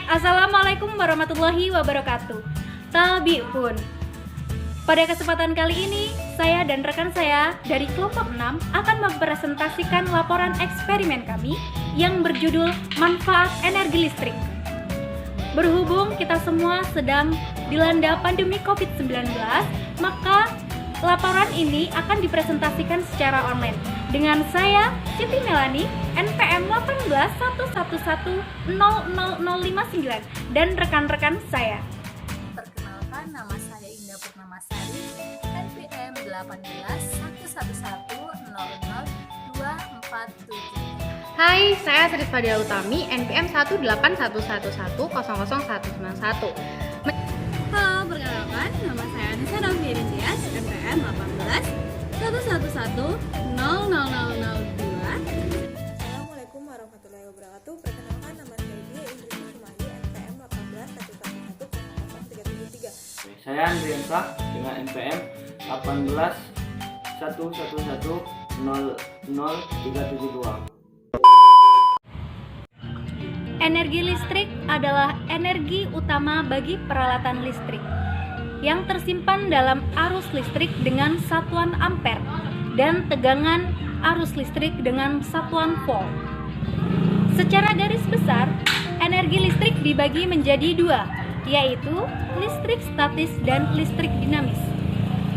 Assalamualaikum warahmatullahi wabarakatuh. Tabi'un. Pada kesempatan kali ini, saya dan rekan saya dari kelompok 6 akan mempresentasikan laporan eksperimen kami yang berjudul Manfaat Energi Listrik. Berhubung kita semua sedang dilanda pandemi COVID-19, maka laporan ini akan dipresentasikan secara online dengan saya, Siti Melani, NPM 1811100059 dan rekan-rekan saya. Perkenalkan, nama saya Indah Purnamasari, NPM 1811100247. Hai, saya Sri Fadia Utami, NPM 1811100191. Halo, perkenalkan, nama saya Anissa Novia Dias, NPM 1811100002. Assalamualaikum warahmatullahi wabarakatuh. Perkenalkan, nama saya Dia Indri Sumadi, NPM 1811101373. Saya Andriansa dengan NPM 1811100372. Energi listrik adalah energi utama bagi peralatan listrik yang tersimpan dalam arus listrik dengan satuan ampere dan tegangan arus listrik dengan satuan volt. Secara garis besar, energi listrik dibagi menjadi dua, yaitu listrik statis dan listrik dinamis.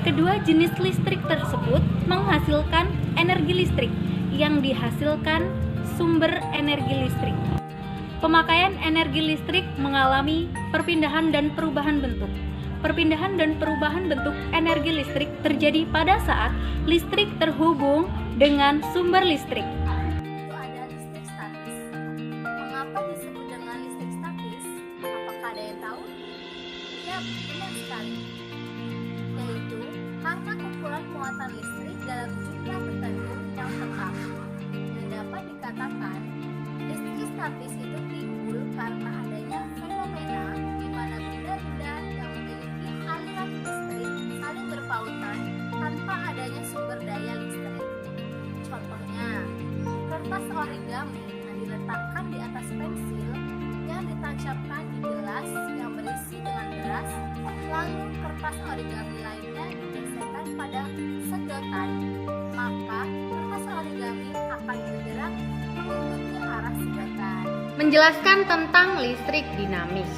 Kedua jenis listrik tersebut menghasilkan energi listrik yang dihasilkan sumber energi listrik. Pemakaian energi listrik mengalami perpindahan dan perubahan bentuk. Perpindahan dan perubahan bentuk energi listrik terjadi pada saat listrik terhubung dengan sumber listrik. Itu ada listrik statis. Mengapa disebut dengan listrik statis? Apakah ada yang tahu? Ya, benar sekali. Yaitu karena kumpulan muatan listrik dalam jumlah tertentu yang tetap. Dan dapat dikatakan listrik statis itu timbul karena adanya fenomena di mana benda-benda yang memiliki aliran listrik saling berpautan tanpa adanya sumber daya listrik. Contohnya, kertas origami yang diletakkan di atas pensil yang ditancapkan di gelas yang berisi dengan beras, lalu kertas origami lainnya digeserkan pada sedotan, maka kertas origami akan bergerak mengikuti arah sedotan. Menjelaskan tentang listrik dinamis.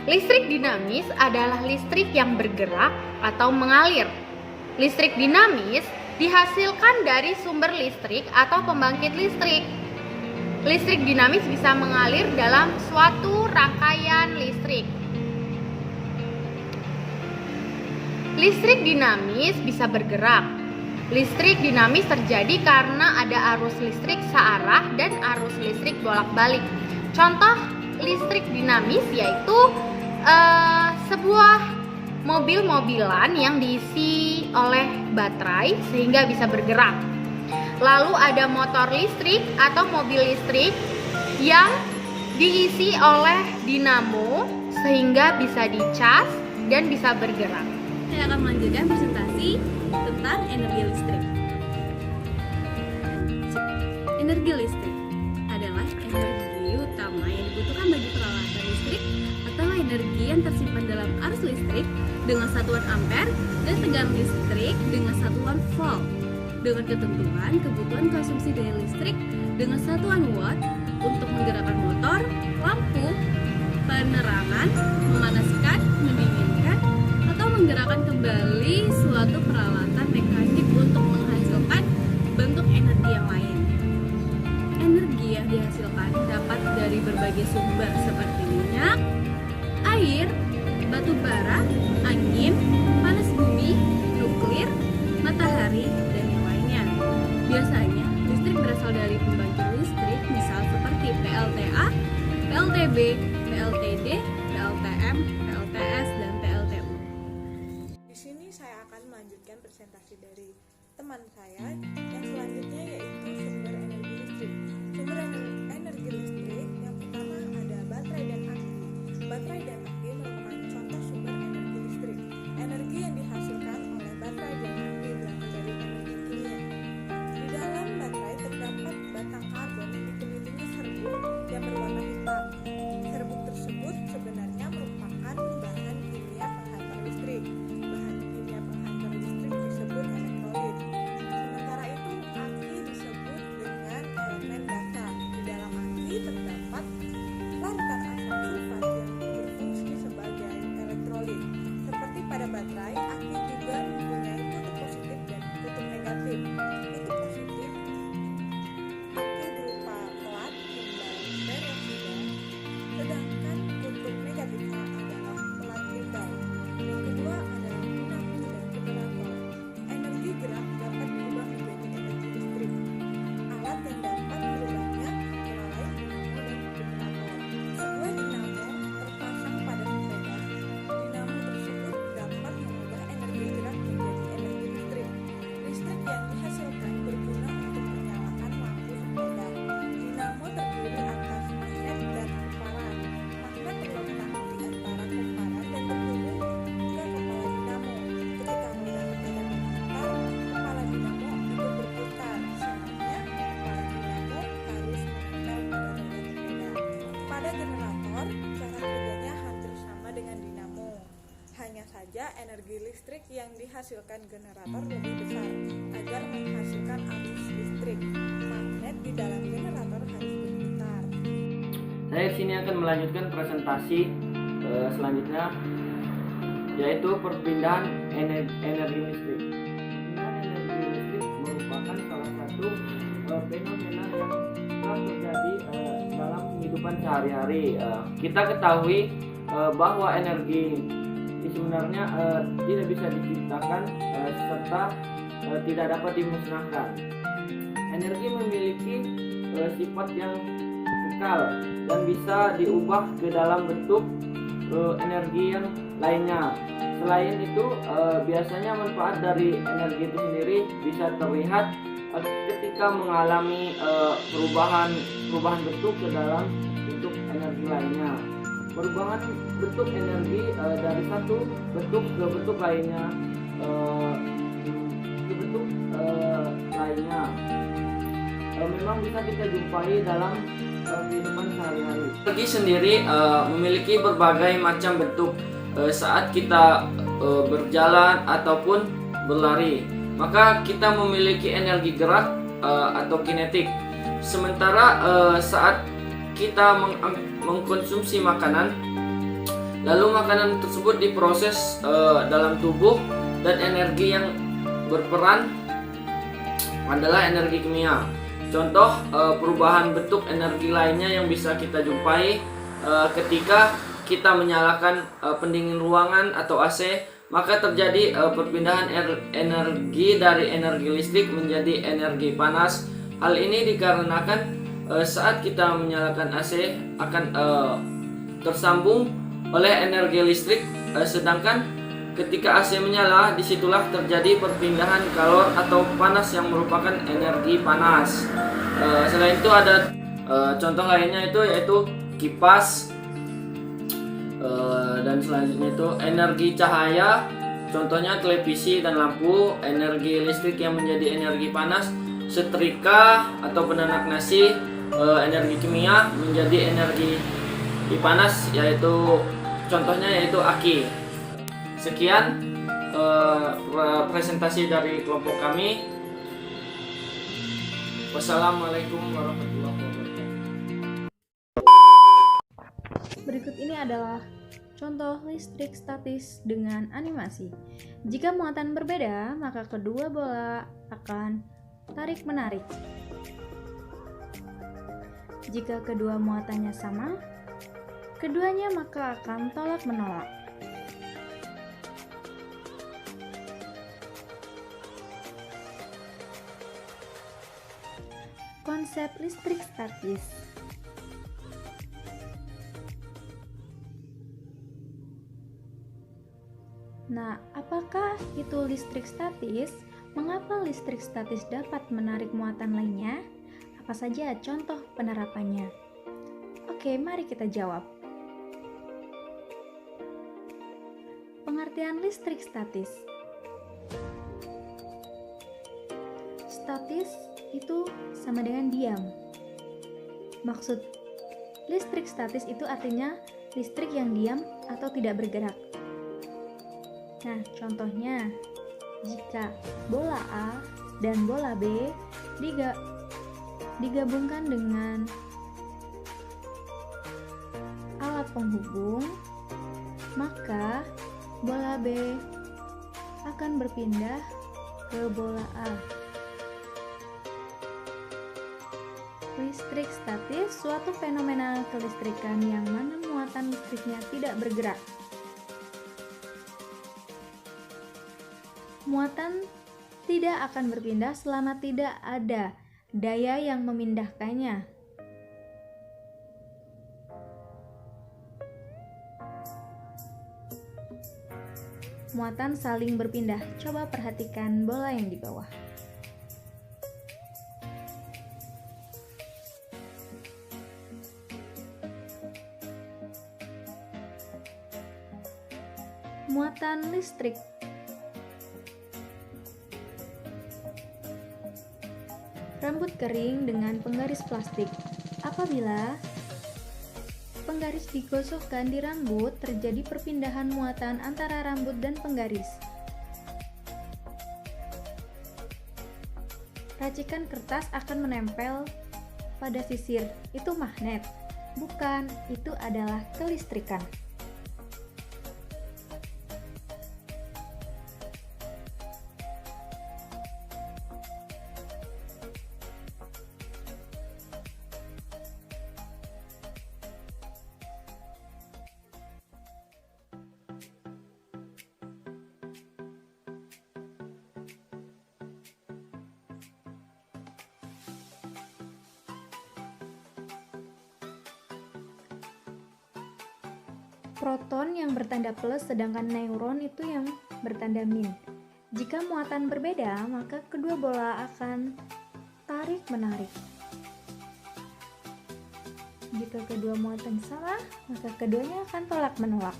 Listrik dinamis adalah listrik yang bergerak atau mengalir. Listrik dinamis dihasilkan dari sumber listrik atau pembangkit listrik. Listrik dinamis bisa mengalir dalam suatu rangkaian listrik. Listrik dinamis bisa bergerak. Listrik dinamis terjadi karena ada arus listrik searah dan arus listrik bolak-balik. Contoh listrik dinamis yaitu sebuah mobil-mobilan yang diisi oleh baterai sehingga bisa bergerak. Lalu ada motor listrik atau mobil listrik yang diisi oleh dinamo sehingga bisa dicas dan bisa bergerak. Saya akan melanjutkan presentasi tentang energi listrik. Energi listrik adalah energi utama yang dibutuhkan bagi peralatan listrik atau energi yang tersimpan dalam arus listrik dengan satuan ampere dan tegangan listrik dengan satuan volt, dengan ketentuan kebutuhan konsumsi daya listrik dengan satuan watt untuk menggerakkan motor, lampu, penerangan, memanaskan, mendinginkan, atau menggerakkan kembali suatu peralatan mekanik untuk menghasilkan bentuk energi yang lain. Energi yang dihasilkan dapat dari berbagai sumber seperti minyak, air, batu bara, angin, panas bumi, nuklir, matahari, dan yang lainnya. Biasanya, listrik berasal dari pembangkit listrik, misal seperti PLTA, PLTB, PLTD, PLTM, PLTS, dan PLTU. Di sini saya akan melanjutkan presentasi dari teman saya yang selanjutnya yaitu sumber energi listrik. Sumber energi listrik yang pertama ada baterai dan aki. Baterai dan aki merupakan contoh sumber energi listrik. Energi yang dihasilkan oleh baterai dan aki berasal dari energi kimia. Di dalam baterai terdapat batang karbon yang dikelilingi serbuk yang berwarna hitam. listrik yang dihasilkan generator lebih besar agar menghasilkan arus listrik. Magnet di dalam generator harus berputar. Saya di sini akan melanjutkan presentasi selanjutnya, yaitu perpindahan energi listrik. Perpindahan energi listrik merupakan salah satu fenomena yang kerap terjadi dalam kehidupan sehari-hari. Kita ketahui bahwa energi ini sebenarnya tidak bisa diciptakan serta tidak dapat dimusnahkan. Energi memiliki sifat yang kekal dan bisa diubah ke dalam bentuk energi yang lainnya. Selain itu, biasanya manfaat dari energi itu sendiri bisa terlihat ketika mengalami perubahan bentuk ke dalam bentuk energi lainnya. Perubahan bentuk energi dari satu bentuk ke bentuk lainnya, memang bisa kita jumpai dalam kehidupan sehari-hari. Energi sendiri memiliki berbagai macam bentuk saat kita berjalan ataupun berlari. Maka kita memiliki energi gerak atau kinetik. Sementara saat kita mengkonsumsi makanan, lalu makanan tersebut diproses dalam tubuh, dan energi yang berperan adalah energi kimia. Contoh perubahan bentuk energi lainnya yang bisa kita jumpai ketika kita menyalakan pendingin ruangan atau AC, maka terjadi perpindahan energi dari energi listrik menjadi energi panas. Hal ini dikarenakan saat kita menyalakan AC akan tersambung oleh energi listrik, sedangkan ketika AC menyala, disitulah terjadi perpindahan kalor atau panas yang merupakan energi panas. Selain itu ada contoh lainnya yaitu kipas, dan selanjutnya itu energi cahaya, contohnya televisi dan lampu. Energi listrik yang menjadi energi panas, setrika atau penanak nasi. Energi kimia menjadi energi panas, yaitu contohnya yaitu aki. Sekian presentasi dari kelompok kami. Wassalamualaikum warahmatullahi wabarakatuh. Berikut ini adalah contoh listrik statis dengan animasi. Jika muatan berbeda, maka kedua bola akan tarik-menarik. Jika kedua muatannya sama, keduanya maka akan tolak-menolak. Konsep listrik statis. Nah, apakah itu listrik statis? Mengapa listrik statis dapat menarik muatan lainnya? Apa saja contoh penerapannya? Oke, mari kita jawab. Pengertian listrik statis. Statis itu sama dengan diam. Maksud listrik statis itu artinya listrik yang diam atau tidak bergerak. Nah, contohnya jika bola A dan bola B digabungkan dengan alat penghubung, maka bola B akan berpindah ke bola A. Listrik statis suatu fenomena kelistrikan yang mana muatan listriknya tidak bergerak. Muatan tidak akan berpindah selama tidak ada daya yang memindahkannya. Muatan saling berpindah. Coba perhatikan bola yang di bawah. Muatan listrik. Rambut kering dengan penggaris plastik. Apabila penggaris digosokkan di rambut, terjadi perpindahan muatan antara rambut dan penggaris. racikan kertas akan menempel pada sisir. Itu magnet. Bukan, itu adalah kelistrikan. Proton yang bertanda plus, sedangkan neuron itu yang bertanda min. Jika muatan berbeda, maka kedua bola akan tarik-menarik. Jika kedua muatan sama, maka keduanya akan tolak-menolak.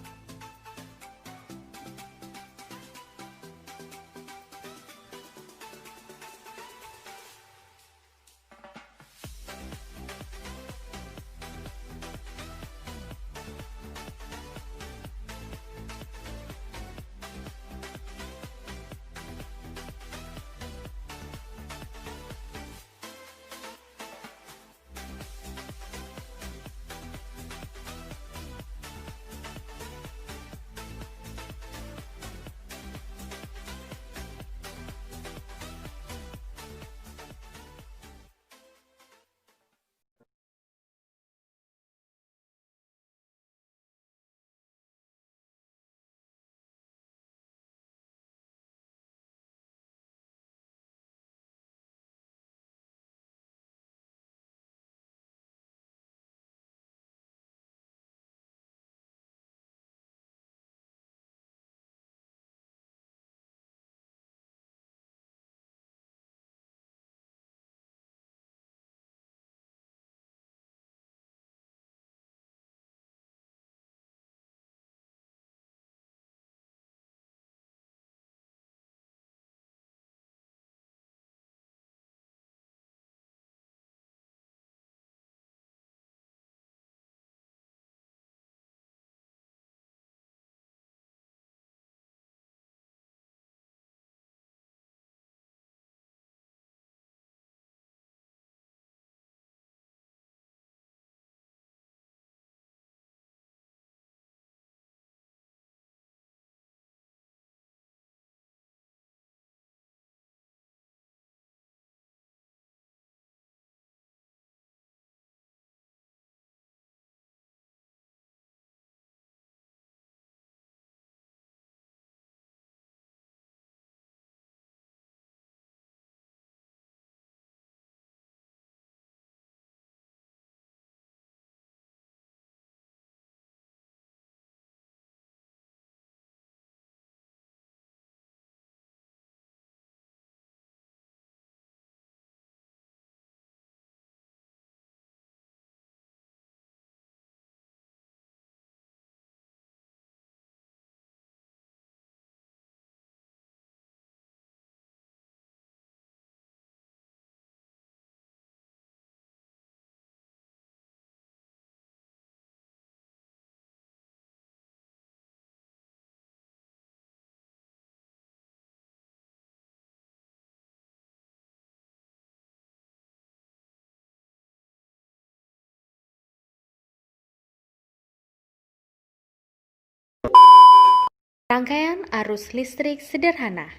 Rangkaian arus listrik sederhana.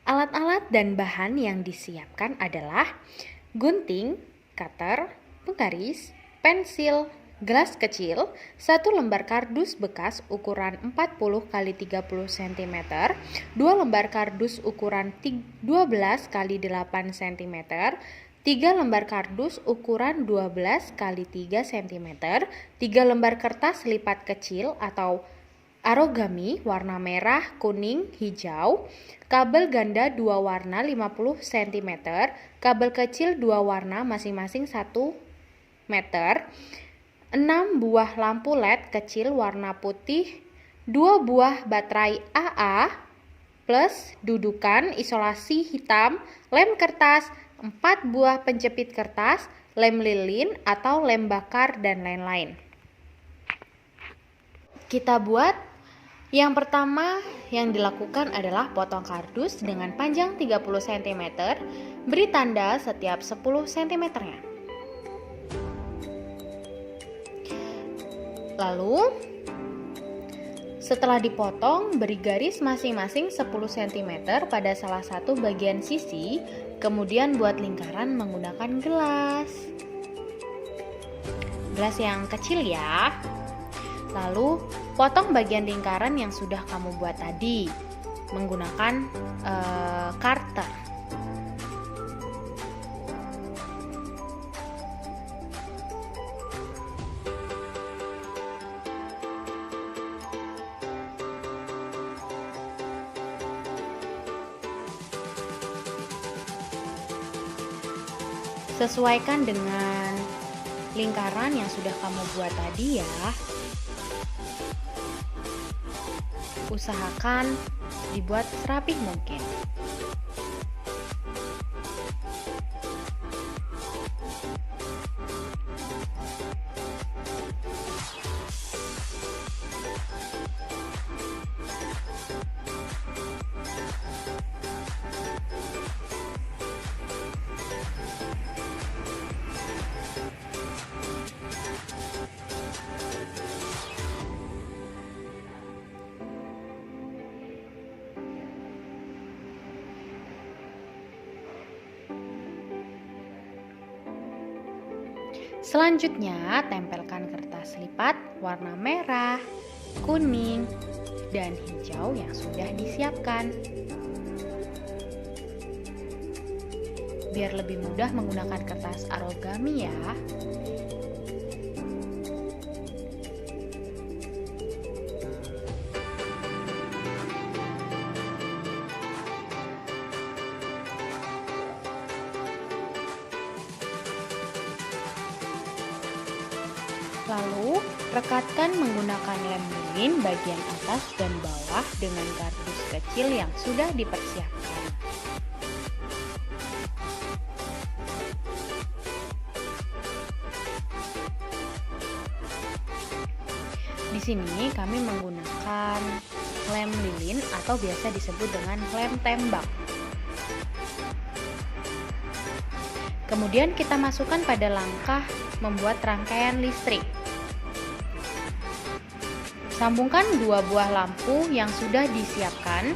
Alat-alat dan bahan yang disiapkan adalah gunting, cutter, penggaris, pensil, gelas kecil, 1 lembar kardus bekas ukuran 40 x 30 cm, 2 lembar kardus ukuran 12 x 8 cm, 3 lembar kardus ukuran 12 x 3 cm, 3 lembar kertas lipat kecil atau origami warna merah, kuning, hijau, kabel ganda 2 warna 50 cm, kabel kecil 2 warna masing-masing 1 meter, 6 buah lampu LED kecil warna putih, 2 buah baterai AA, plus dudukan isolasi hitam, lem kertas, 4 buah penjepit kertas, lem lilin atau lem bakar, dan lain-lain. Kita buat Yang pertama yang dilakukan adalah potong kardus dengan panjang 30 cm, beri tanda setiap 10 cm-nya. Lalu, setelah dipotong, beri garis masing-masing 10 cm pada salah satu bagian sisi, kemudian buat lingkaran menggunakan gelas. Gelas yang kecil ya. Lalu, potong bagian lingkaran yang sudah kamu buat tadi menggunakan karter. Sesuaikan dengan lingkaran yang sudah kamu buat tadi ya. Usahakan dibuat serapih mungkin. Selanjutnya, tempelkan kertas lipat warna merah, kuning, dan hijau yang sudah disiapkan. Biar lebih mudah menggunakan kertas origami ya. Lalu, rekatkan menggunakan lem lilin bagian atas dan bawah dengan kardus kecil yang sudah dipersiapkan. Di sini kami menggunakan lem lilin atau biasa disebut dengan lem tembak. Kemudian kita masukkan pada langkah membuat rangkaian listrik. Sambungkan 2 buah lampu yang sudah disiapkan.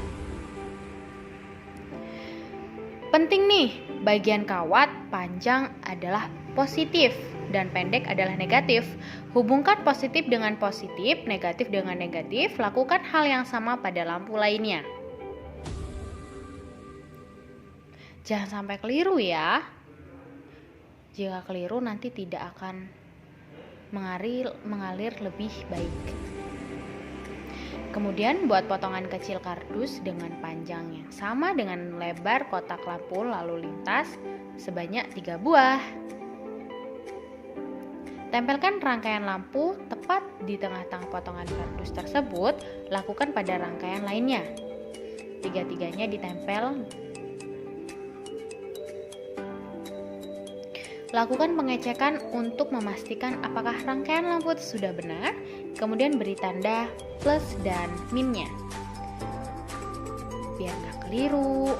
Penting nih, bagian kawat panjang adalah positif dan pendek adalah negatif. Hubungkan positif dengan positif, negatif dengan negatif. Lakukan hal yang sama pada lampu lainnya. Jangan sampai keliru ya. Jika keliru nanti tidak akan mengalir lebih baik. Kemudian buat potongan kecil kardus dengan panjang yang sama dengan lebar kotak lampu lalu lintas sebanyak 3 buah. Tempelkan rangkaian lampu tepat di tengah-tengah potongan kardus tersebut, lakukan pada rangkaian lainnya. Tiga-tiganya ditempel. Lakukan pengecekan untuk memastikan apakah rangkaian lampu sudah benar, kemudian beri tanda plus dan minnya. Biar nggak keliru.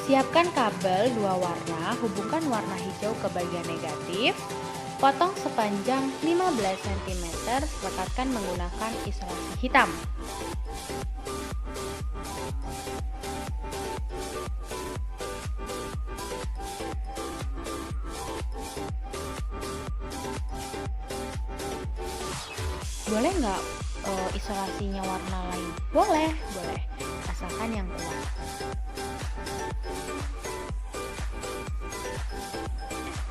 Siapkan kabel 2 warna, hubungkan warna hijau ke bagian negatif, potong sepanjang 15 cm, lekatkan menggunakan isolasi hitam. Boleh nggak isolasinya warna lain? Boleh, asalkan yang kuat.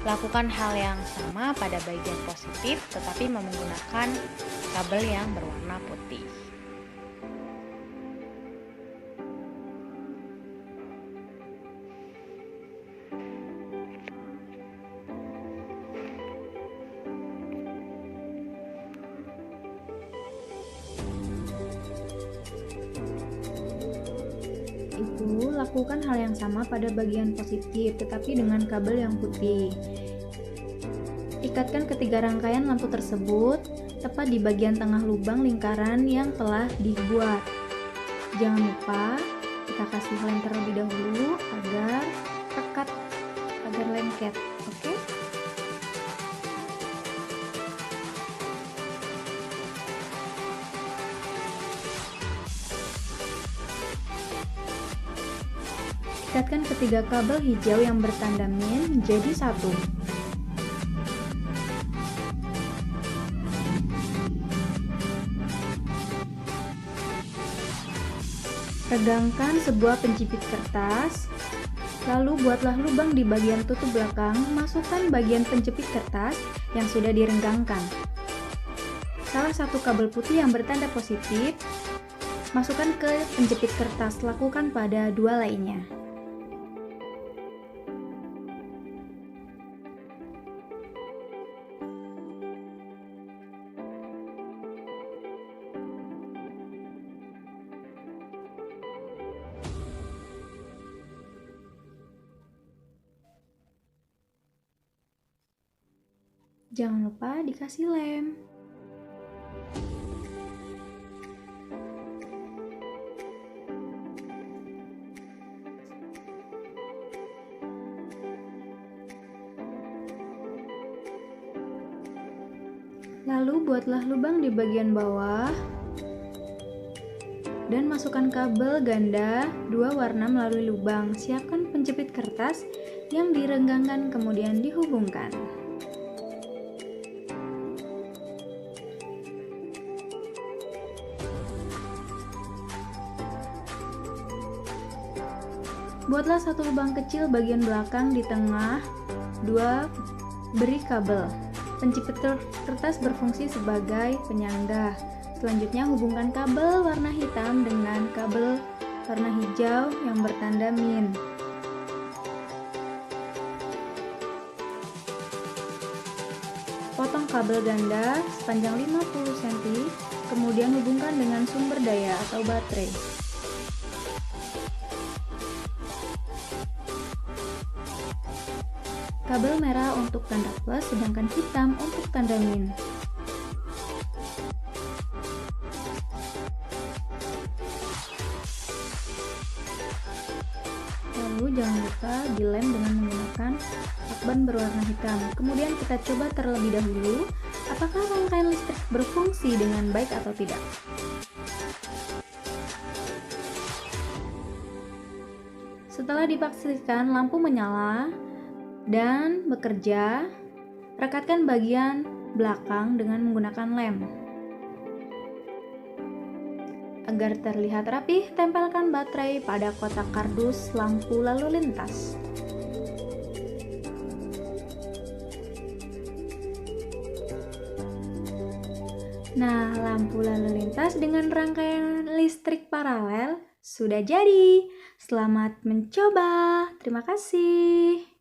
Lakukan hal yang sama pada bagian positif, tetapi menggunakan kabel yang berwarna putih. itu, lakukan hal yang sama pada bagian positif, tetapi dengan kabel yang putih. Ikatkan ketiga rangkaian lampu tersebut tepat di bagian tengah lubang lingkaran yang telah dibuat. Jangan lupa kita kasih lem terlebih dahulu agar pekat, agar lengket. Oke? Ikatkan ketiga kabel hijau yang bertanda min menjadi satu. Regangkan sebuah penjepit kertas, lalu buatlah lubang di bagian tutup belakang, masukkan bagian penjepit kertas yang sudah direnggangkan. Salah satu kabel putih yang bertanda positif, masukkan ke penjepit kertas, lakukan pada dua lainnya. Jangan lupa dikasih lem. Lalu buatlah lubang di bagian bawah dan masukkan kabel ganda dua warna melalui lubang. Siapkan penjepit kertas yang direnggangkan kemudian dihubungkan. Buatlah satu lubang kecil bagian belakang di tengah dua beri kabel. Penjepit kertas berfungsi sebagai penyangga. Selanjutnya hubungkan kabel warna hitam dengan kabel warna hijau yang bertanda min. Potong kabel ganda sepanjang 50 cm, kemudian hubungkan dengan sumber daya atau baterai. Kabel merah untuk tanda plus, sedangkan hitam untuk tanda min. Lalu jangan lupa dilem dengan menggunakan lakban berwarna hitam. Kemudian kita coba terlebih dahulu apakah rangkaian listrik berfungsi dengan baik atau tidak. Setelah dipastikan lampu menyala dan bekerja, rekatkan bagian belakang dengan menggunakan lem. Agar terlihat rapih, tempelkan baterai pada kotak kardus lampu lalu lintas. Nah, lampu lalu lintas dengan rangkaian listrik paralel sudah jadi. Selamat mencoba. Terima kasih.